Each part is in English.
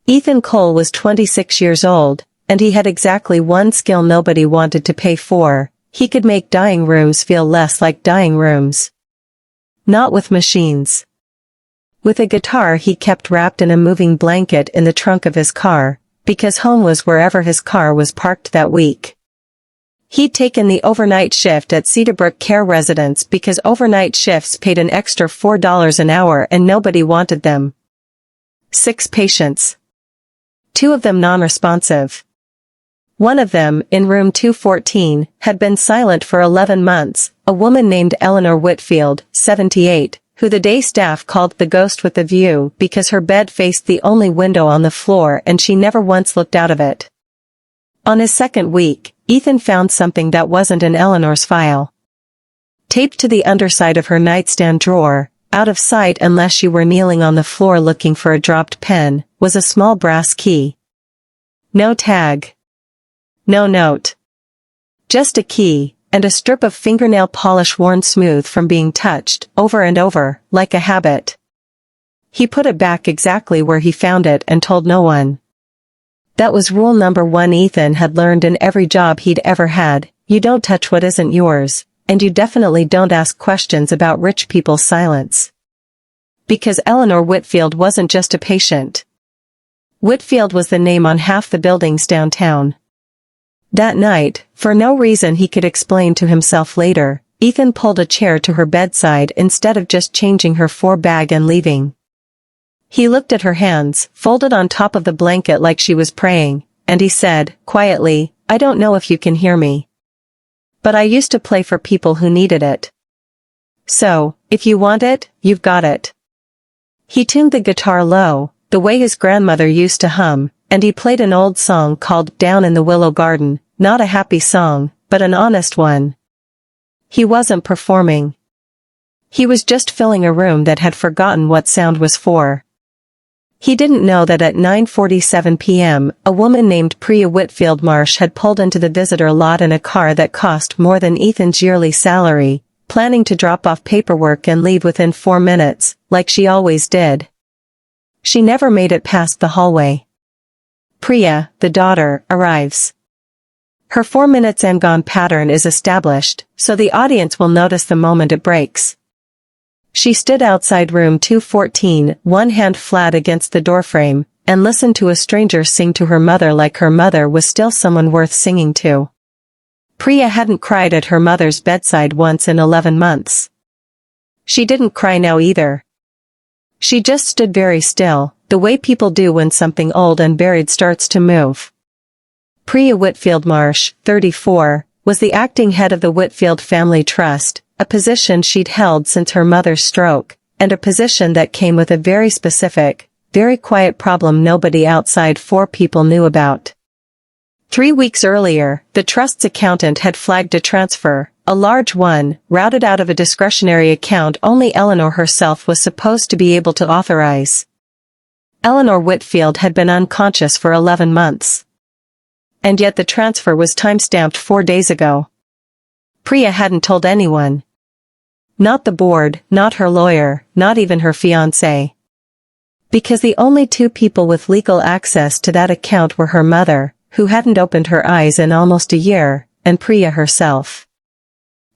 Ethan Cole was 26 years old, and he had exactly one skill nobody wanted to pay for. He could make dying rooms feel less like dying rooms. Not with machines. With a guitar he kept wrapped in a moving blanket in the trunk of his car, because home was wherever his car was parked that week. He'd taken the overnight shift at Cedarbrook Care Residence because overnight shifts paid an extra $4 an hour and nobody wanted them. 6 patients. 2 of them non-responsive. One of them, in room 214, had been silent for 11 months, a woman named Eleanor Whitfield, 78, who the day staff called the ghost with the view because her bed faced the only window on the floor and she never once looked out of it. On his second week, Ethan found something that wasn't in Eleanor's file. Taped to the underside of her nightstand drawer, out of sight unless she were kneeling on the floor looking for a dropped pen, was a small brass key. No tag. No note. Just a key, and a strip of fingernail polish worn smooth from being touched, over and over, like a habit. He put it back exactly where he found it and told no one. That was rule number 1 Ethan had learned in every job he'd ever had: you don't touch what isn't yours, and you definitely don't ask questions about rich people's silence. Because Eleanor Whitfield wasn't just a patient. Whitfield was the name on half the buildings downtown. That night, for no reason he could explain to himself later, Ethan pulled a chair to her bedside instead of just changing her bag and leaving. He looked at her hands, folded on top of the blanket like she was praying, and he said, quietly, "I don't know if you can hear me, but I used to play for people who needed it. So, if you want it, you've got it." He tuned the guitar low, the way his grandmother used to hum, and he played an old song called "Down in the Willow Garden," not a happy song, but an honest one. He wasn't performing. He was just filling a room that had forgotten what sound was for. He didn't know that at 9:47 p.m., a woman named Priya Whitfield Marsh had pulled into the visitor lot in a car that cost more than Ethan's yearly salary, planning to drop off paperwork and leave within 4 minutes, like she always did. She never made it past the hallway. Priya, the daughter, arrives. Her 4 minutes and gone pattern is established, so the audience will notice the moment it breaks. She stood outside room 214, one hand flat against the doorframe, and listened to a stranger sing to her mother like her mother was still someone worth singing to. Priya hadn't cried at her mother's bedside once in 11 months. She didn't cry now either. She just stood very still, the way people do when something old and buried starts to move. Priya Whitfield Marsh, 34, was the acting head of the Whitfield Family Trust, a position she'd held since her mother's stroke, and a position that came with a very specific, very quiet problem nobody outside 4 people knew about. 3 weeks earlier, the trust's accountant had flagged a transfer, a large one, routed out of a discretionary account only Eleanor herself was supposed to be able to authorize. Eleanor Whitfield had been unconscious for 11 months. And yet the transfer was time-stamped 4 days ago. Priya hadn't told anyone. Not the board, not her lawyer, not even her fiancé. Because the only 2 people with legal access to that account were her mother, who hadn't opened her eyes in almost a year, and Priya herself.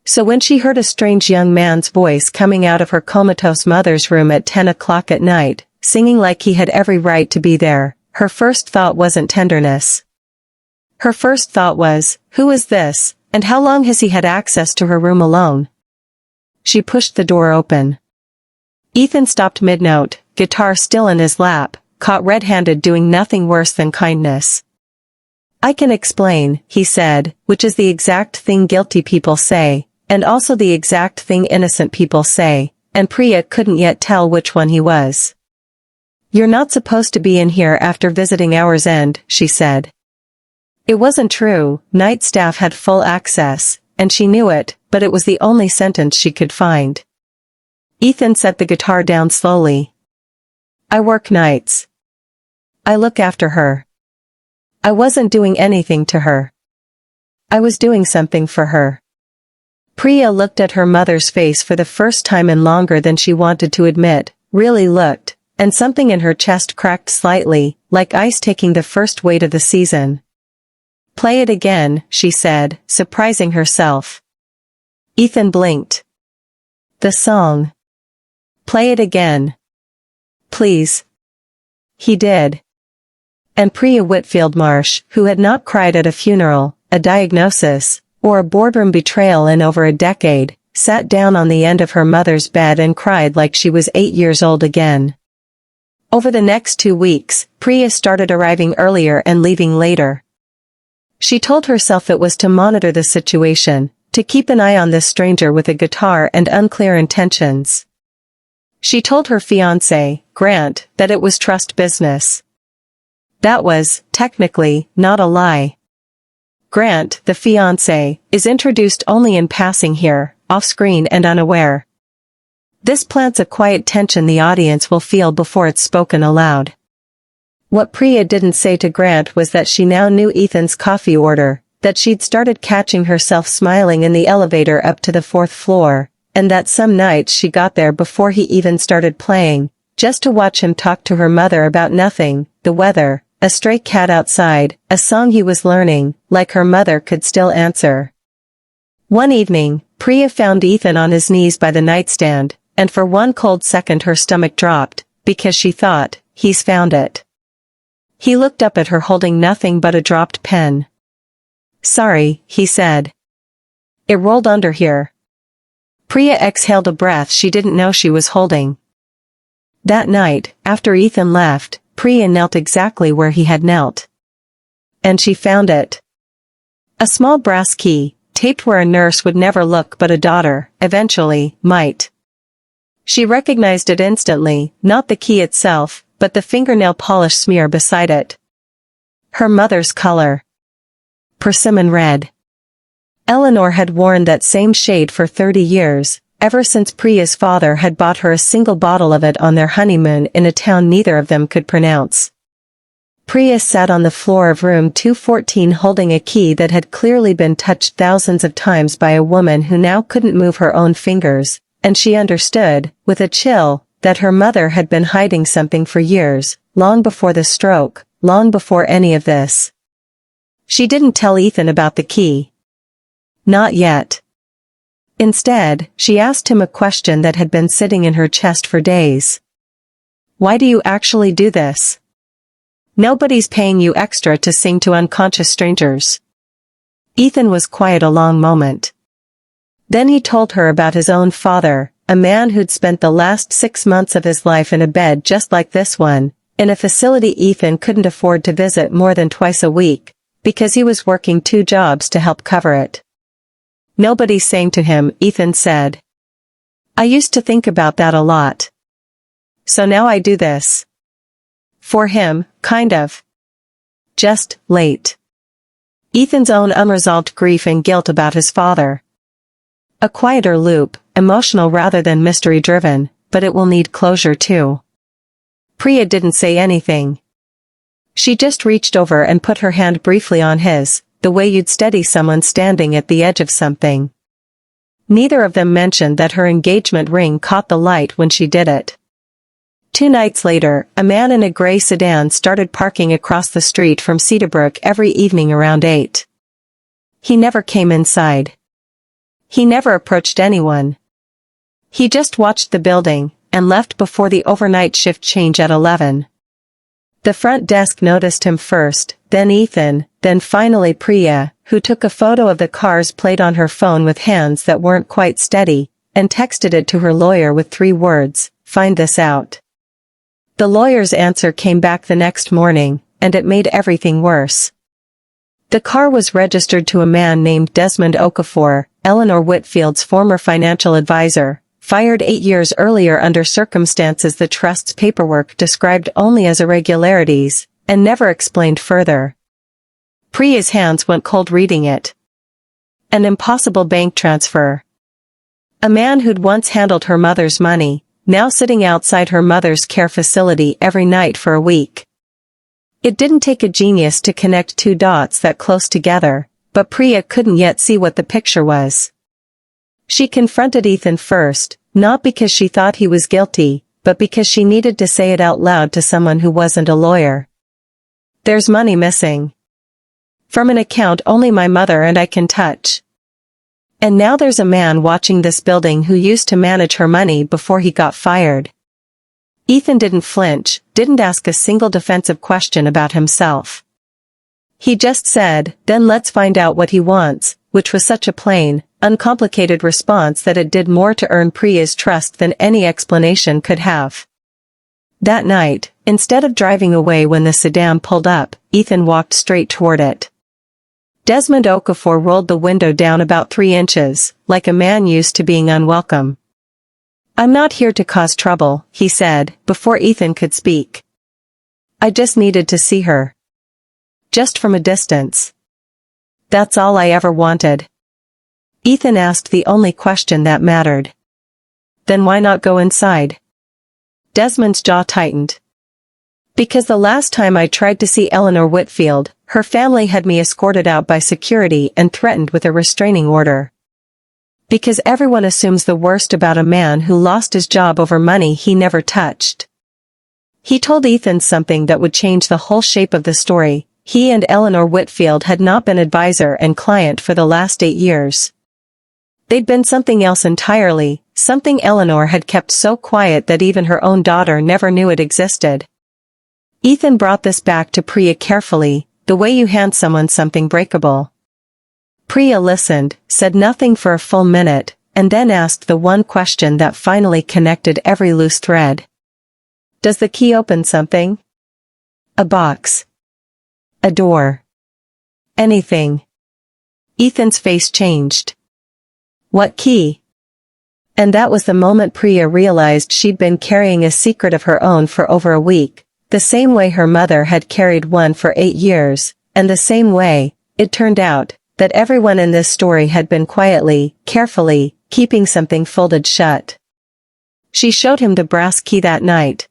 So when she heard a strange young man's voice coming out of her comatose mother's room at 10 o'clock at night, singing like he had every right to be there, her first thought wasn't tenderness. Her first thought was, who is this, and how long has he had access to her room alone? She pushed the door open. Ethan stopped mid-note, guitar still in his lap, caught red-handed doing nothing worse than kindness. "I can explain," he said, which is the exact thing guilty people say, and also the exact thing innocent people say, and Priya couldn't yet tell which one he was. "You're not supposed to be in here after visiting hours end," she said. It wasn't true, night staff had full access, and she knew it, but it was the only sentence she could find. Ethan set the guitar down slowly. "I work nights. I look after her. I wasn't doing anything to her. I was doing something for her." Priya looked at her mother's face for the first time in longer than she wanted to admit, really looked, and something in her chest cracked slightly, like ice taking the first weight of the season. "Play it again," she said, surprising herself. Ethan blinked. "The song. Play it again. Please." He did. And Priya Whitfield Marsh, who had not cried at a funeral, a diagnosis, or a boardroom betrayal in over a decade, sat down on the end of her mother's bed and cried like she was 8 years old again. Over the next 2 weeks, Priya started arriving earlier and leaving later. She told herself it was to monitor the situation, to keep an eye on this stranger with a guitar and unclear intentions. She told her fiancé, Grant, that it was trust business. That was, technically, not a lie. Grant, the fiancé, is introduced only in passing here, off-screen and unaware. This plants a quiet tension the audience will feel before it's spoken aloud. What Priya didn't say to Grant was that she now knew Ethan's coffee order, that she'd started catching herself smiling in the elevator up to the 4th floor, and that some nights she got there before he even started playing, just to watch him talk to her mother about nothing, the weather, a stray cat outside, a song he was learning, like her mother could still answer. One evening, Priya found Ethan on his knees by the nightstand, and for one cold second her stomach dropped, because she thought, he's found it. He looked up at her holding nothing but a dropped pen. "Sorry," he said. "It rolled under here." Priya exhaled a breath she didn't know she was holding. That night, after Ethan left, Priya knelt exactly where he had knelt. And she found it. A small brass key, taped where a nurse would never look but a daughter, eventually, might. She recognized it instantly, not the key itself, but the fingernail polish smear beside it. Her mother's color. Persimmon red. Eleanor had worn that same shade for 30 years, ever since Priya's father had bought her a single bottle of it on their honeymoon in a town neither of them could pronounce. Priya sat on the floor of room 214 holding a key that had clearly been touched thousands of times by a woman who now couldn't move her own fingers, and she understood, with a chill, that her mother had been hiding something for years, long before the stroke, long before any of this. She didn't tell Ethan about the key. Not yet. Instead, she asked him a question that had been sitting in her chest for days. "Why do you actually do this? Nobody's paying you extra to sing to unconscious strangers." Ethan was quiet a long moment. Then he told her about his own father, a man who'd spent the last 6 months of his life in a bed just like this one, in a facility Ethan couldn't afford to visit more than twice a week, because he was working 2 jobs to help cover it. "Nobody's saying to him," Ethan said. "I used to think about that a lot. So now I do this. For him, kind of. Just, late." Ethan's own unresolved grief and guilt about his father. A quieter loop, emotional rather than mystery-driven, but it will need closure too. Priya didn't say anything. She just reached over and put her hand briefly on his, the way you'd steady someone standing at the edge of something. Neither of them mentioned that her engagement ring caught the light when she did it. 2 nights later, a man in a gray sedan started parking across the street from Cedarbrook every evening around 8. He never came inside. He never approached anyone. He just watched the building, and left before the overnight shift change at 11. The front desk noticed him first, then Ethan, then finally Priya, who took a photo of the car's plate on her phone with hands that weren't quite steady, and texted it to her lawyer with 3 words, "Find this out." The lawyer's answer came back the next morning, and it made everything worse. The car was registered to a man named Desmond Okafor, Eleanor Whitfield's former financial advisor, fired 8 years earlier under circumstances the trust's paperwork described only as irregularities, and never explained further. Priya's hands went cold reading it. An impossible bank transfer. A man who'd once handled her mother's money, now sitting outside her mother's care facility every night for a week. It didn't take a genius to connect 2 dots that close together, but Priya couldn't yet see what the picture was. She confronted Ethan first, not because she thought he was guilty, but because she needed to say it out loud to someone who wasn't a lawyer. "There's money missing. From an account only my mother and I can touch. And now there's a man watching this building who used to manage her money before he got fired." Ethan didn't flinch, didn't ask a single defensive question about himself. He just said, "Then let's find out what he wants," which was such a plain, uncomplicated response that it did more to earn Priya's trust than any explanation could have. That night, instead of driving away when the sedan pulled up, Ethan walked straight toward it. Desmond Okafor rolled the window down about 3 inches, like a man used to being unwelcome. "I'm not here to cause trouble," he said, before Ethan could speak. "I just needed to see her. Just from a distance. That's all I ever wanted." Ethan asked the only question that mattered. "Then why not go inside?" Desmond's jaw tightened. "Because the last time I tried to see Eleanor Whitfield, her family had me escorted out by security and threatened with a restraining order. Because everyone assumes the worst about a man who lost his job over money he never touched." He told Ethan something that would change the whole shape of the story. He and Eleanor Whitfield had not been advisor and client for the last 8 years. They'd been something else entirely, something Eleanor had kept so quiet that even her own daughter never knew it existed. Ethan brought this back to Priya carefully, the way you hand someone something breakable. Priya listened, said nothing for a full minute, and then asked the one question that finally connected every loose thread. "Does the key open something? A box? A door? Anything?" Ethan's face changed. "What key?" And that was the moment Priya realized she'd been carrying a secret of her own for over a week, the same way her mother had carried one for 8 years, and the same way, it turned out, that everyone in this story had been quietly, carefully, keeping something folded shut. She showed him the brass key that night.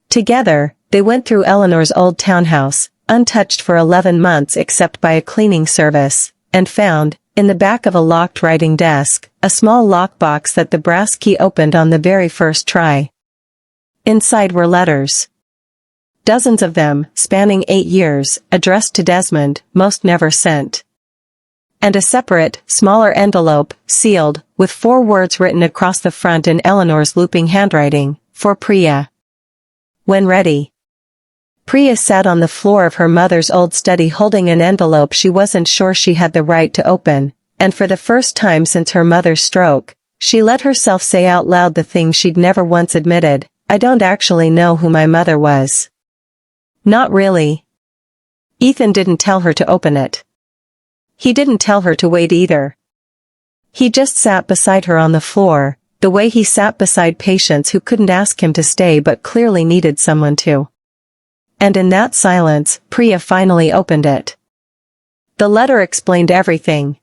Together, they went through Eleanor's old townhouse, untouched for 11 months except by a cleaning service, and found, in the back of a locked writing desk, a small lockbox that the brass key opened on the very first try. Inside were letters. Dozens of them, spanning 8 years, addressed to Desmond, most never sent. And a separate, smaller envelope, sealed, with 4 words written across the front in Eleanor's looping handwriting, "For Priya." When ready. Priya sat on the floor of her mother's old study holding an envelope she wasn't sure she had the right to open, and for the first time since her mother's stroke, she let herself say out loud the thing she'd never once admitted, "I don't actually know who my mother was." Not really. Ethan didn't tell her to open it. He didn't tell her to wait either. He just sat beside her on the floor, the way he sat beside patients who couldn't ask him to stay but clearly needed someone to. And in that silence, Priya finally opened it. The letter explained everything.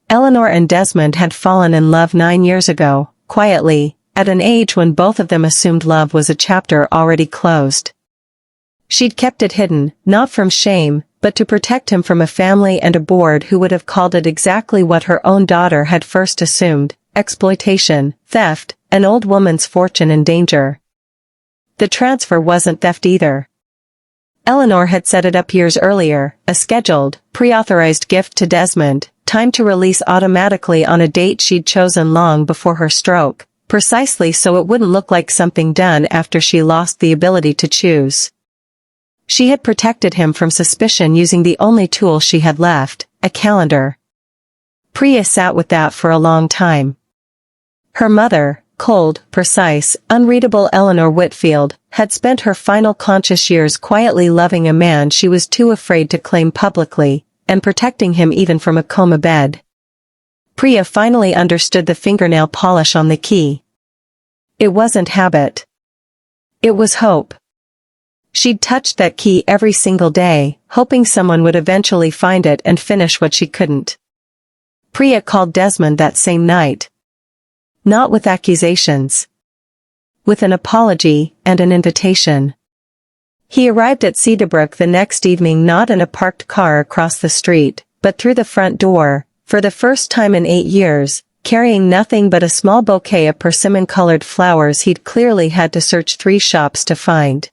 Eleanor and Desmond had fallen in love 9 years ago, quietly, at an age when both of them assumed love was a chapter already closed. She'd kept it hidden, not from shame, but to protect him from a family and a board who would have called it exactly what her own daughter had first assumed: exploitation, theft, an old woman's fortune in danger. The transfer wasn't theft either. Eleanor had set it up years earlier, a scheduled, pre-authorized gift to Desmond, timed to release automatically on a date she'd chosen long before her stroke, precisely so it wouldn't look like something done after she lost the ability to choose. She had protected him from suspicion using the only tool she had left, a calendar. Priya sat with that for a long time. Her mother, cold, precise, unreadable Eleanor Whitfield, had spent her final conscious years quietly loving a man she was too afraid to claim publicly, and protecting him even from a coma bed. Priya finally understood the fingernail polish on the key. It wasn't habit. It was hope. She'd touched that key every single day, hoping someone would eventually find it and finish what she couldn't. Priya called Desmond that same night. Not with accusations. With an apology and an invitation. He arrived at Cedarbrook the next evening, not in a parked car across the street, but through the front door, for the first time in 8 years, carrying nothing but a small bouquet of persimmon-colored flowers he'd clearly had to search 3 shops to find.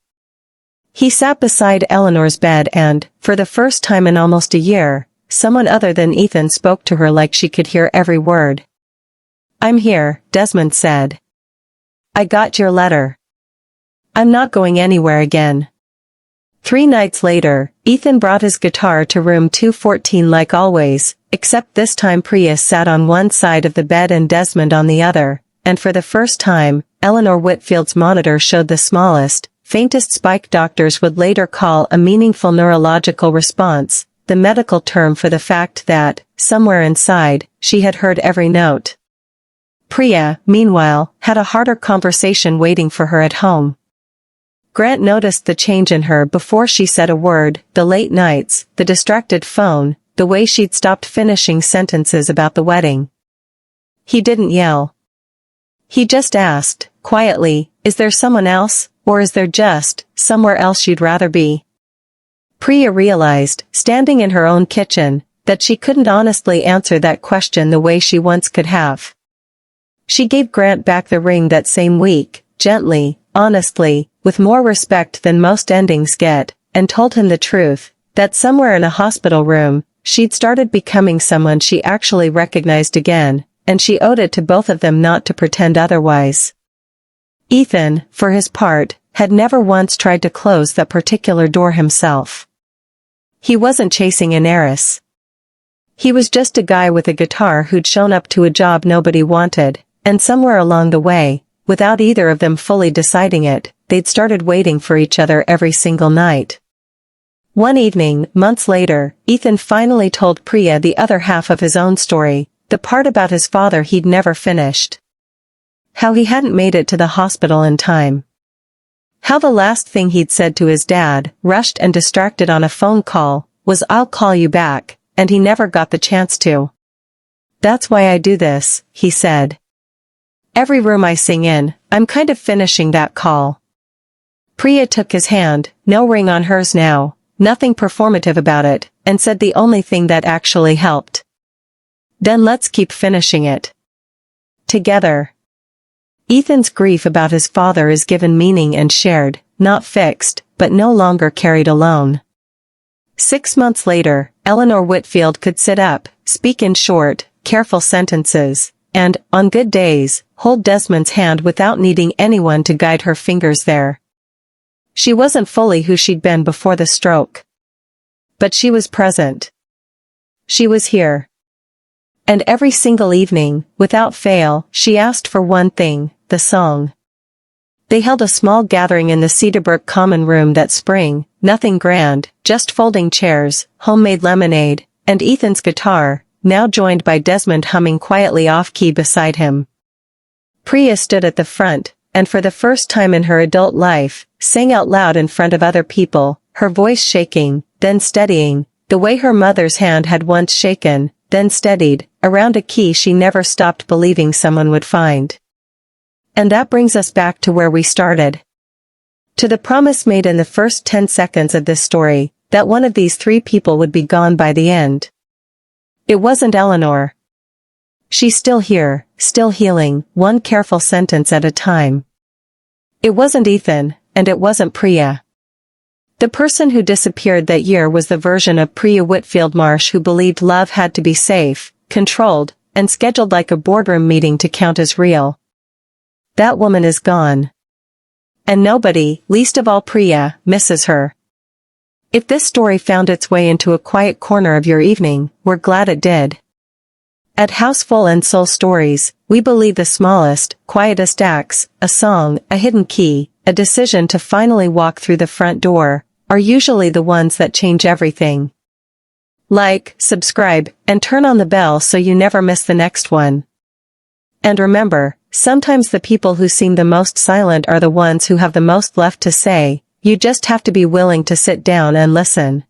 He sat beside Eleanor's bed and, for the first time in almost a year, someone other than Ethan spoke to her like she could hear every word. "I'm here," Desmond said. "I got your letter. I'm not going anywhere again." 3 nights later, Ethan brought his guitar to room 214 like always, except this time Priya sat on one side of the bed and Desmond on the other, and for the first time, Eleanor Whitfield's monitor showed the smallest, faintest spike doctors would later call a meaningful neurological response, the medical term for the fact that, somewhere inside, she had heard every note. Priya, meanwhile, had a harder conversation waiting for her at home. Grant noticed the change in her before she said a word, the late nights, the distracted phone, the way she'd stopped finishing sentences about the wedding. He didn't yell. He just asked, quietly, "Is there someone else, or is there just somewhere else you'd rather be?" Priya realized, standing in her own kitchen, that she couldn't honestly answer that question the way she once could have. She gave Grant back the ring that same week, gently, honestly, with more respect than most endings get, and told him the truth, that somewhere in a hospital room, she'd started becoming someone she actually recognized again, and she owed it to both of them not to pretend otherwise. Ethan, for his part, had never once tried to close that particular door himself. He wasn't chasing an heiress. He was just a guy with a guitar who'd shown up to a job nobody wanted, and somewhere along the way, without either of them fully deciding it, they'd started waiting for each other every single night. One evening, months later, Ethan finally told Priya the other half of his own story, the part about his father he'd never finished. How he hadn't made it to the hospital in time. How the last thing he'd said to his dad, rushed and distracted on a phone call, was "I'll call you back," and he never got the chance to. "That's why I do this," he said. "Every room I sing in, I'm kind of finishing that call." Priya took his hand, no ring on hers now, nothing performative about it, and said the only thing that actually helped. "Then let's keep finishing it. Together." Ethan's grief about his father is given meaning and shared, not fixed, but no longer carried alone. 6 months later, Eleanor Whitfield could sit up, speak in short, careful sentences, and, on good days, hold Desmond's hand without needing anyone to guide her fingers there. She wasn't fully who she'd been before the stroke. But she was present. She was here. And every single evening, without fail, she asked for one thing, the song. They held a small gathering in the Cedarbrook common room that spring, nothing grand, just folding chairs, homemade lemonade, and Ethan's guitar, now joined by Desmond humming quietly off-key beside him. Priya stood at the front, and for the first time in her adult life, sang out loud in front of other people, her voice shaking, then steadying, the way her mother's hand had once shaken, then steadied, around a key she never stopped believing someone would find. And that brings us back to where we started. To the promise made in the first 10 seconds of this story, that one of these 3 people would be gone by the end. It wasn't Eleanor. She's still here, still healing, one careful sentence at a time. It wasn't Ethan, and it wasn't Priya. The person who disappeared that year was the version of Priya Whitfield Marsh who believed love had to be safe, controlled, and scheduled like a boardroom meeting to count as real. That woman is gone. And nobody, least of all Priya, misses her. If this story found its way into a quiet corner of your evening, we're glad it did. At Houseful and Soul Stories, we believe the smallest, quietest acts, a song, a hidden key, a decision to finally walk through the front door, are usually the ones that change everything. Like, subscribe, and turn on the bell so you never miss the next one. And remember, sometimes the people who seem the most silent are the ones who have the most left to say. You just have to be willing to sit down and listen.